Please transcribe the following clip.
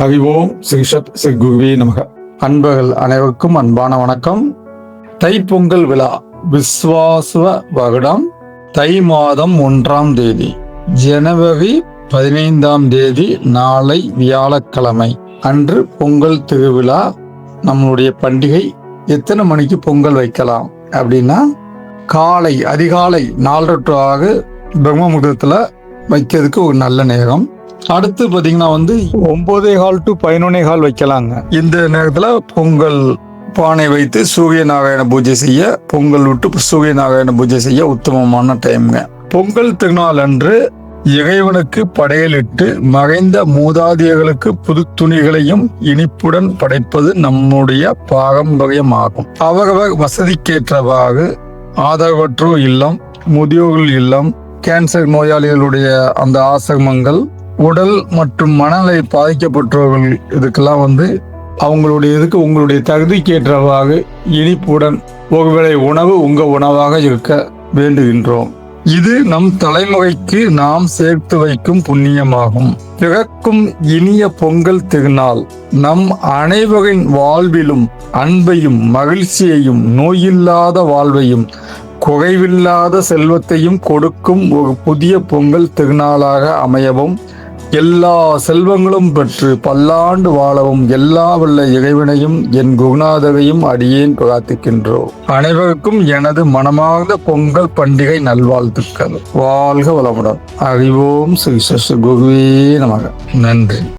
அறிவோம் ஸ்ரீஷத் ஸ்ரீ குருவே நமக. அன்பர்கள் அனைவருக்கும் அன்பான வணக்கம். தைப்பொங்கல் விழா விஸ்வாசுவ வருடம் தை மாதம் 1ஆம் தேதி ஜனவரி 15ஆம் தேதி நாளை வியாழக்கிழமை அன்று பொங்கல் திருவிழா. நம்மளுடைய பண்டிகை எத்தனை மணிக்கு பொங்கல் வைக்கலாம் அப்படின்னா, காலை அதிகாலை 4 to 6 பிரம்ம முகூர்த்தத்துல வைக்கிறதுக்கு ஒரு நல்ல நேரம். அடுத்து பாத்தீங்கன்னா 9:15 to 11:15 வைக்கலாங்க. இந்த நேரத்துல பொங்கல் பானை வைத்து சூரிய நாராயண பூஜை செய்ய, பொங்கல் விட்டு சூரிய நாராயண பூஜை செய்ய உத்தமமான டைம்ங்க. பொங்கல் திருநாள் அன்று இறைவனுக்கு படையலிட்டு மறைந்த மூதாதையர்களுக்கு புது துணிகளையும் இனிப்புடன் படைப்பது நம்முடைய பாரம்பரியமாகும். அவரவர் வசதிக்கேற்றவாறு ஆதரவற்றோர் இல்லம், முதியோர்கள் இல்லம், கேன்சர் நோயாளிகளுடைய அந்த ஆசிரமங்கள், உடல் மற்றும் மனநிலை பாதிக்கப்பட்டவர்கள் இதுக்கெல்லாம் அவங்களுடைய உங்களுடைய தகுதிக்கேற்றவாறு இனிப்புடன் ஒருவேளை உணவு உங்க உணவாக இருக்க வேண்டுகின்றோம். இது நம் தலைமுறைக்கு நாம் சேர்த்து வைக்கும் புண்ணியமாகும். பிறக்கும் இனிய பொங்கல் திருநாள் நம் அனைவரின் வாழ்விலும் அன்பையும் மகிழ்ச்சியையும் நோயில்லாத வாழ்வையும் குறைவில்லாத செல்வத்தையும் கொடுக்கும் ஒரு புதிய பொங்கல் திருநாளாக அமையவும், எல்லா செல்வங்களும் பெற்று பல்லாண்டு வாழவும் எல்லா வல்ல இறைவனையும் என் குருநாதரையும் அடியேன் பிரார்த்திக்கின்றோம். அனைவருக்கும் எனது மனமார்ந்த பொங்கல் பண்டிகை நல்வாழ்த்துக்கள். வாழ்க வளமுடன். அறிவோம் ஸ்ரீ குருவே நமக. நன்றி.